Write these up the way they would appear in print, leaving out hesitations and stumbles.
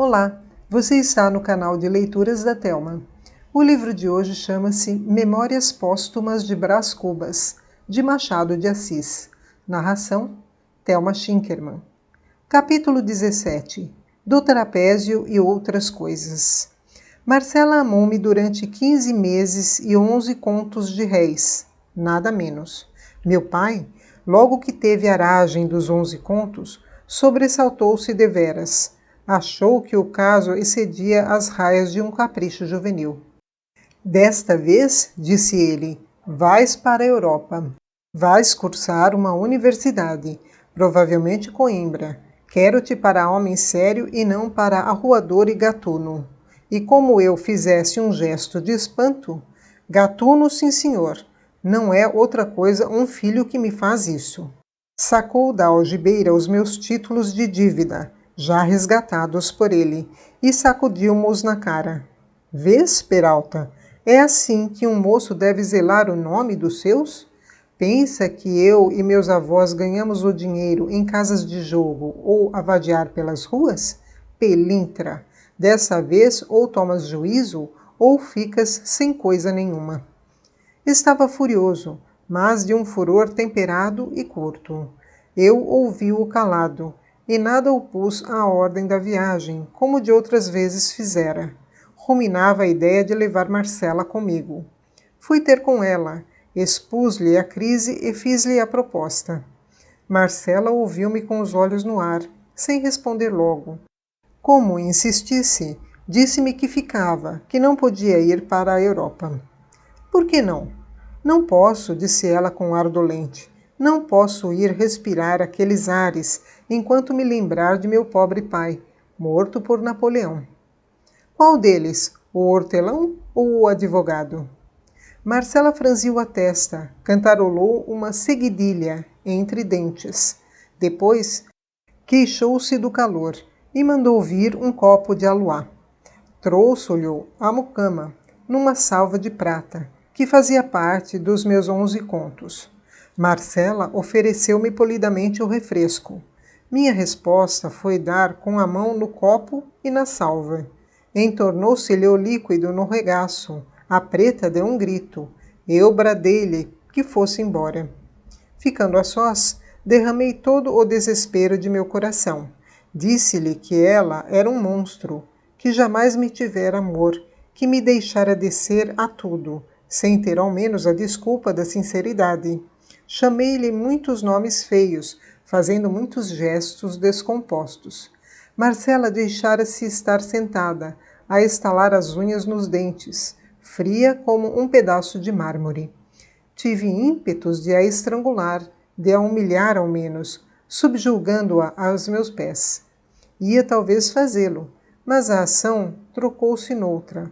Olá, você está no canal de Leituras da Thelma. O livro de hoje chama-se Memórias Póstumas de Brás Cubas, de Machado de Assis. Narração, Thelma Schinkerman. Capítulo 17. Do Trapézio e Outras Coisas. Marcela amou-me durante 15 meses e 11 contos de réis, nada menos. Meu pai, logo que teve aragem dos 11 contos, sobressaltou-se deveras. Achou que o caso excedia as raias de um capricho juvenil. Desta vez, disse ele, vais para a Europa. Vais cursar uma universidade, provavelmente Coimbra. Quero-te para homem sério e não para arruador e gatuno. E como eu fizesse um gesto de espanto, gatuno, sim senhor, não é outra coisa um filho que me faz isso. Sacou da algibeira os meus títulos de dívida, já resgatados por ele, e sacudiu-mos na cara. Vês, Peralta, é assim que um moço deve zelar o nome dos seus? Pensa que eu e meus avós ganhamos o dinheiro em casas de jogo ou a vadiar pelas ruas? Pelintra! Dessa vez ou tomas juízo ou ficas sem coisa nenhuma. Estava furioso, mas de um furor temperado e curto. Eu ouvi-o calado, e nada opus à ordem da viagem, como de outras vezes fizera. Ruminava a ideia de levar Marcela comigo. Fui ter com ela, expus-lhe a crise e fiz-lhe a proposta. Marcela ouviu-me com os olhos no ar, sem responder logo. Como insistisse, disse-me que ficava, que não podia ir para a Europa. Por que não? Não posso, disse ela com ar dolente. Não posso ir respirar aqueles ares enquanto me lembrar de meu pobre pai, morto por Napoleão. Qual deles, o hortelão ou o advogado? Marcela franziu a testa, cantarolou uma seguidilha entre dentes. Depois, queixou-se do calor e mandou vir um copo de aluá. Trouxe-lhe a mucama, numa salva de prata, que fazia parte dos meus 11 contos. Marcela ofereceu-me polidamente o refresco. Minha resposta foi dar com a mão no copo e na salva. Entornou-se-lhe o líquido no regaço. A preta deu um grito. Eu bradei-lhe que fosse embora. Ficando a sós, derramei todo o desespero de meu coração. Disse-lhe que ela era um monstro, que jamais me tivera amor, que me deixara descer a tudo, sem ter ao menos a desculpa da sinceridade. Chamei-lhe muitos nomes feios, fazendo muitos gestos descompostos. Marcela deixara-se estar sentada, a estalar as unhas nos dentes, fria como um pedaço de mármore. Tive ímpetos de a estrangular, de a humilhar ao menos, subjulgando-a aos meus pés. Ia talvez fazê-lo, mas a ação trocou-se noutra.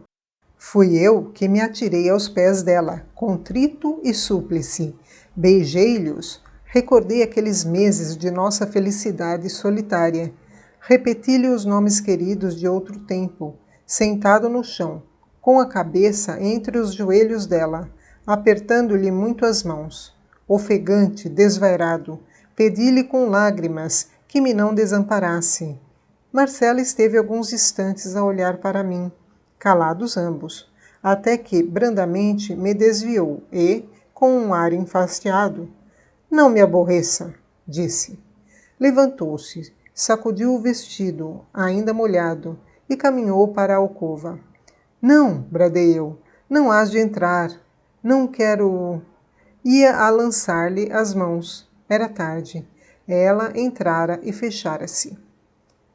Fui eu que me atirei aos pés dela, contrito e súplice. Beijei-lhes, recordei aqueles meses de nossa felicidade solitária. Repeti-lhe os nomes queridos de outro tempo, sentado no chão, com a cabeça entre os joelhos dela, apertando-lhe muito as mãos. Ofegante, desvairado, pedi-lhe com lágrimas que me não desamparasse. Marcela esteve alguns instantes a olhar para mim, calados ambos, até que brandamente me desviou e, com um ar enfastiado, não me aborreça, disse. Levantou-se, sacudiu o vestido, ainda molhado, e caminhou para a alcova. Não, bradei eu, não hás de entrar. Não quero... Ia a lançar-lhe as mãos. Era tarde. Ela entrara e fechara-se.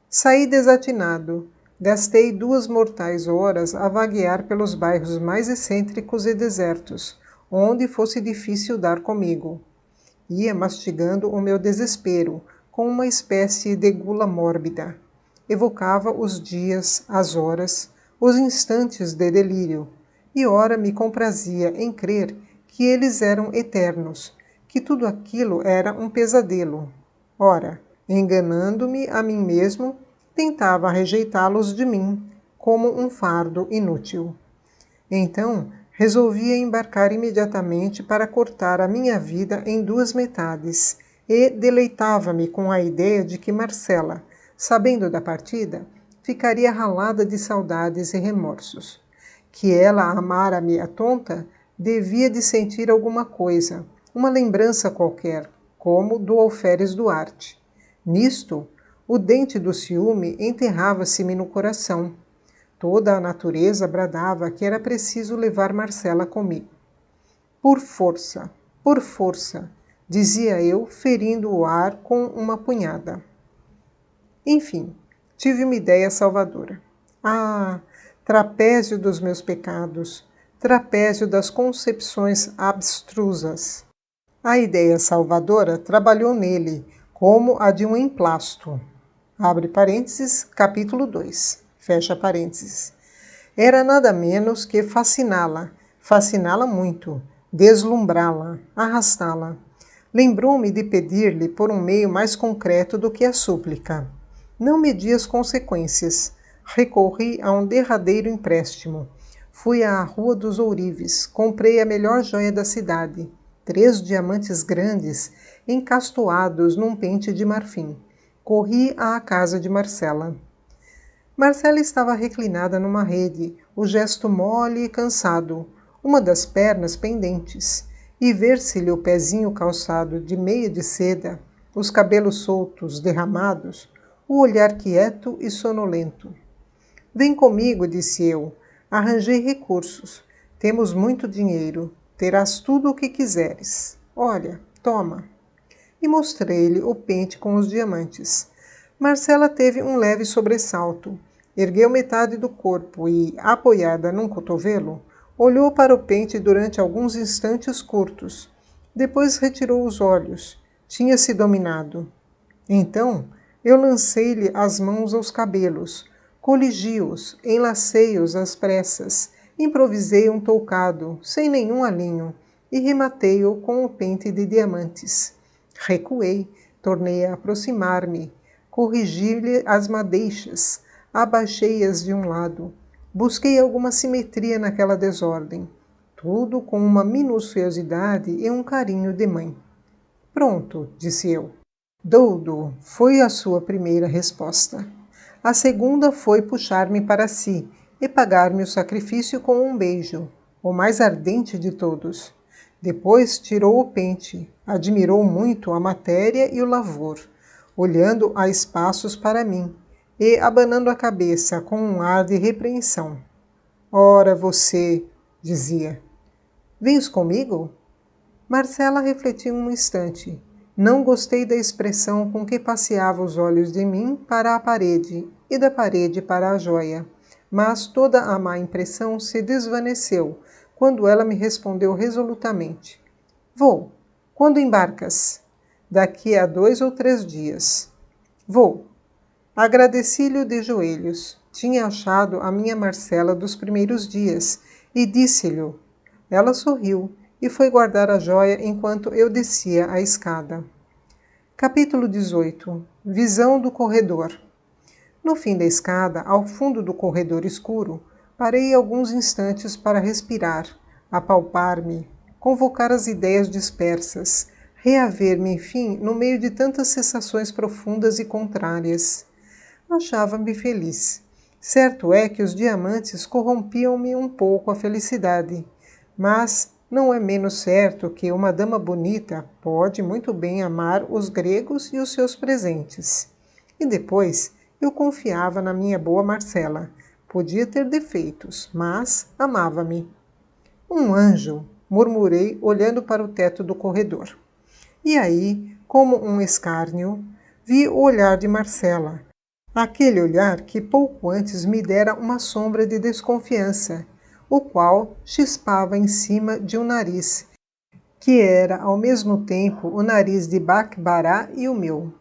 Saí desatinado. Gastei 2 mortais horas a vaguear pelos bairros mais excêntricos e desertos, onde fosse difícil dar comigo. Ia mastigando o meu desespero, com uma espécie de gula mórbida. Evocava os dias, as horas, os instantes de delírio, e ora me comprazia em crer que eles eram eternos, que tudo aquilo era um pesadelo. Ora, enganando-me a mim mesmo, tentava rejeitá-los de mim, como um fardo inútil. Então, resolvia embarcar imediatamente para cortar a minha vida em 2 metades, e deleitava-me com a ideia de que Marcela, sabendo da partida, ficaria ralada de saudades e remorsos. Que ela amara-me a tonta, devia de sentir alguma coisa, uma lembrança qualquer, como do alferes Duarte. Nisto, o dente do ciúme enterrava-se-me no coração. Toda a natureza bradava que era preciso levar Marcela comigo. Por força, dizia eu, ferindo o ar com uma punhada. Enfim, tive uma ideia salvadora. Ah, trapézio dos meus pecados, trapézio das concepções abstrusas. A ideia salvadora trabalhou nele, como a de um emplasto. Abre parênteses, capítulo 2. Fecha parênteses. Era nada menos que fasciná-la muito, deslumbrá-la, arrastá-la. Lembrou-me de pedir-lhe por um meio mais concreto do que a súplica. Não medi as consequências. Recorri a um derradeiro empréstimo. Fui à Rua dos Ourives, comprei a melhor joia da cidade, 3 diamantes grandes, encastoados num pente de marfim. Corri à casa de Marcela. Marcela estava reclinada numa rede, o gesto mole e cansado, uma das pernas pendentes, e ver-se-lhe o pezinho calçado de meia de seda, os cabelos soltos, derramados, o olhar quieto e sonolento. Vem comigo, disse eu. Arranjei recursos. Temos muito dinheiro. Terás tudo o que quiseres. Olha, toma. E mostrei-lhe o pente com os diamantes. Marcela teve um leve sobressalto. Ergueu metade do corpo e, apoiada num cotovelo, olhou para o pente durante alguns instantes curtos. Depois retirou os olhos. Tinha-se dominado. Então, eu lancei-lhe as mãos aos cabelos, coligi-os, enlacei-os às pressas, improvisei um toucado, sem nenhum alinho, e rematei-o com o pente de diamantes. Recuei, tornei a aproximar-me, corrigi-lhe as madeixas, abaixei-as de um lado, busquei alguma simetria naquela desordem, tudo com uma minuciosidade e um carinho de mãe. Pronto, disse eu. Doudo, foi a sua primeira resposta. A segunda foi puxar-me para si e pagar-me o sacrifício com um beijo, o mais ardente de todos. Depois tirou o pente, admirou muito a matéria e o lavor, olhando a espaços para mim e abanando a cabeça com um ar de repreensão. Ora, você, dizia. Vens comigo? Marcela refletiu um instante. Não gostei da expressão com que passeava os olhos de mim para a parede e da parede para a joia, mas toda a má impressão se desvaneceu quando ela me respondeu resolutamente. Vou. Quando embarcas? Daqui a 2 ou 3 dias. Vou. Agradeci-lhe de joelhos. Tinha achado a minha Marcela dos primeiros dias e disse-lhe. Ela sorriu e foi guardar a joia enquanto eu descia a escada. Capítulo 18. Visão do corredor. No fim da escada, ao fundo do corredor escuro, parei alguns instantes para respirar, apalpar-me, convocar as ideias dispersas, reaver-me, enfim, no meio de tantas sensações profundas e contrárias. Achava-me feliz. Certo é que os diamantes corrompiam-me um pouco a felicidade, mas não é menos certo que uma dama bonita pode muito bem amar os gregos e os seus presentes. E depois eu confiava na minha boa Marcela. Podia ter defeitos, mas amava-me. Um anjo, murmurei, olhando para o teto do corredor. E aí, como um escárnio, vi o olhar de Marcela. Aquele olhar que pouco antes me dera uma sombra de desconfiança, o qual chispava em cima de um nariz, que era ao mesmo tempo o nariz de Bacbará e o meu.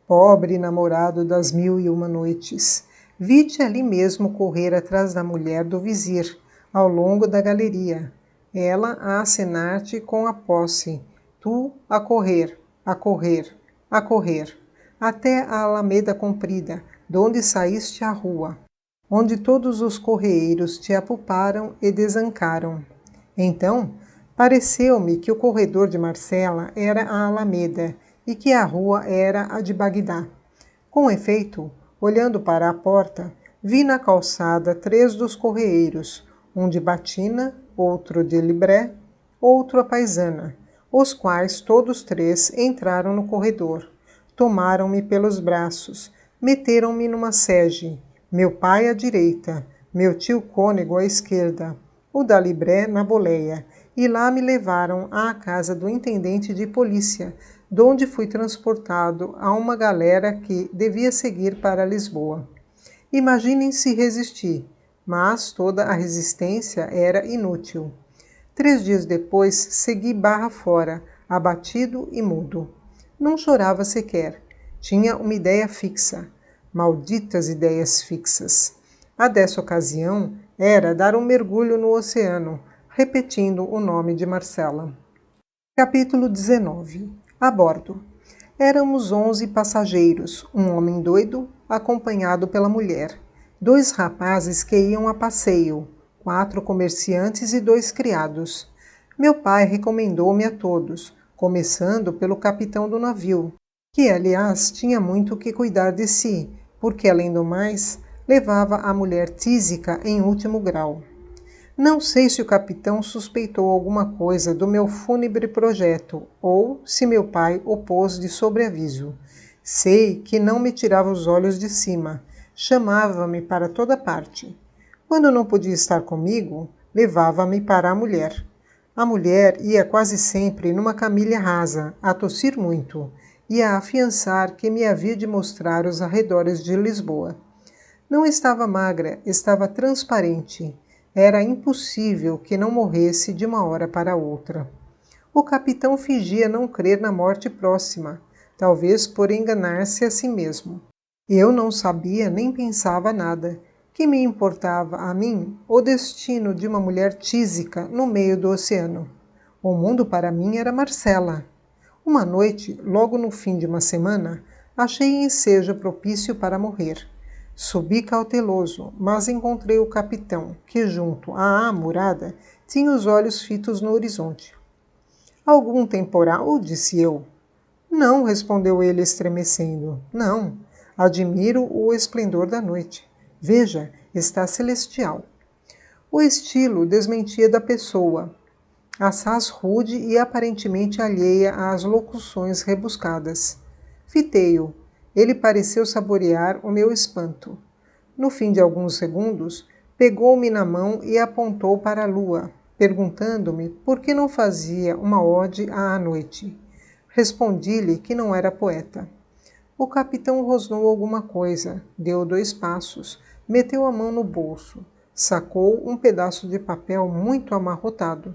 Pobre namorado das 1001 noites, vi-te ali mesmo correr atrás da mulher do vizir, ao longo da galeria, ela a acenar-te com a posse, tu a correr, a correr, a correr, até a alameda comprida, donde saíste à rua, onde todos os correeiros te apuparam e desancaram. Então, pareceu-me que o corredor de Marcela era a alameda e que a rua era a de Bagdá. Com efeito, Olhando para a porta, vi na calçada 3 dos correeiros, um de batina, outro de libré, outro a paisana, os quais todos 3 entraram no corredor. Tomaram-me pelos braços, meteram-me numa sege, meu pai à direita, meu tio cônego à esquerda, o da libré na boleia, e lá me levaram à casa do intendente de polícia, donde fui transportado a uma galera que devia seguir para Lisboa. Imaginem se resisti, mas toda a resistência era inútil. 3 dias depois, segui barra fora, abatido e mudo. Não chorava sequer. Tinha uma ideia fixa. Malditas ideias fixas. A dessa ocasião era dar um mergulho no oceano, repetindo o nome de Marcela. Capítulo 19. A bordo. Éramos 11 passageiros, um homem doido, acompanhado pela mulher, 2 rapazes que iam a passeio, 4 comerciantes e 2 criados. Meu pai recomendou-me a todos, começando pelo capitão do navio, que, aliás, tinha muito que cuidar de si, porque, além do mais, levava a mulher tísica em último grau. Não sei se o capitão suspeitou alguma coisa do meu fúnebre projeto ou se meu pai o pôs de sobreaviso. Sei que não me tirava os olhos de cima, chamava-me para toda parte. Quando não podia estar comigo, levava-me para a mulher. A mulher ia quase sempre numa camilha rasa, a tossir muito, e a afiançar que me havia de mostrar os arredores de Lisboa. Não estava magra, estava transparente. Era impossível que não morresse de uma hora para outra. O capitão fingia não crer na morte próxima, talvez por enganar-se a si mesmo. Eu não sabia nem pensava nada. Que me importava a mim o destino de uma mulher tísica no meio do oceano? O mundo para mim era Marcela. Uma noite, logo no fim de uma semana, achei ensejo propício para morrer. Subi cauteloso, mas encontrei o capitão, que junto à amurada tinha os olhos fitos no horizonte. Algum temporal? Disse eu. Não, respondeu ele estremecendo. Não, admiro o esplendor da noite. Veja, está celestial. O estilo desmentia da pessoa, assaz rude e aparentemente alheia às locuções rebuscadas. Fitei-o. Ele pareceu saborear o meu espanto. No fim de alguns segundos, pegou-me na mão e apontou para a lua, perguntando-me por que não fazia uma ode à noite. Respondi-lhe que não era poeta. O capitão rosnou alguma coisa, deu 2 passos, meteu a mão no bolso, sacou um pedaço de papel muito amarrotado.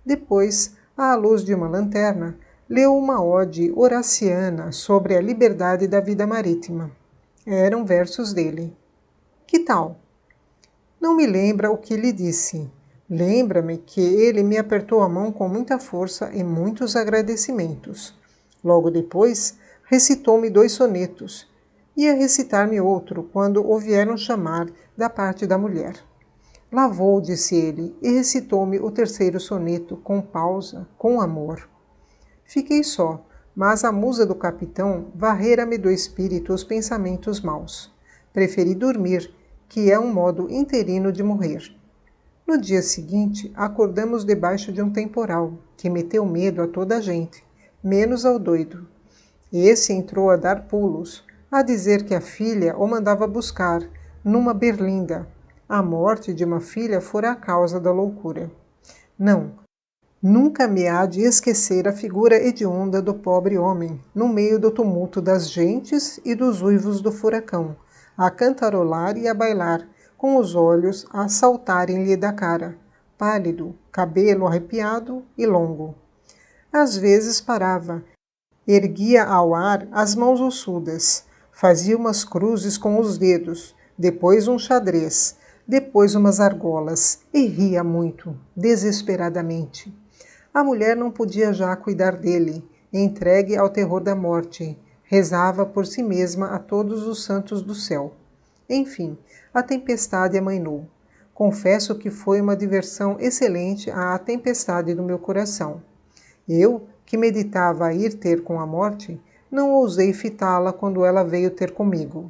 Depois, à luz de uma lanterna, leu uma ode horaciana sobre a liberdade da vida marítima. Eram versos dele. Que tal? Não me lembra o que lhe disse. Lembra-me que ele me apertou a mão com muita força e muitos agradecimentos. Logo depois, recitou-me 2 sonetos. Ia recitar-me outro quando o vieram chamar da parte da mulher. Lá vou, disse ele, e recitou-me o 3º soneto com pausa, com amor. Fiquei só, mas a musa do capitão varrera-me do espírito os pensamentos maus. Preferi dormir, que é um modo interino de morrer. No dia seguinte, acordamos debaixo de um temporal, que meteu medo a toda a gente, menos ao doido. Esse entrou a dar pulos, a dizer que a filha o mandava buscar, numa berlinda. A morte de uma filha fora a causa da loucura. Não, nunca me há de esquecer a figura hedionda do pobre homem, no meio do tumulto das gentes e dos uivos do furacão, a cantarolar e a bailar, com os olhos a saltarem-lhe da cara, pálido, cabelo arrepiado e longo. Às vezes parava, erguia ao ar as mãos ossudas, fazia umas cruzes com os dedos, depois um xadrez, depois umas argolas, e ria muito, desesperadamente. A mulher não podia já cuidar dele, entregue ao terror da morte. Rezava por si mesma a todos os santos do céu. Enfim, a tempestade amainou. Confesso que foi uma diversão excelente à tempestade do meu coração. Eu, que meditava ir ter com a morte, não ousei fitá-la quando ela veio ter comigo.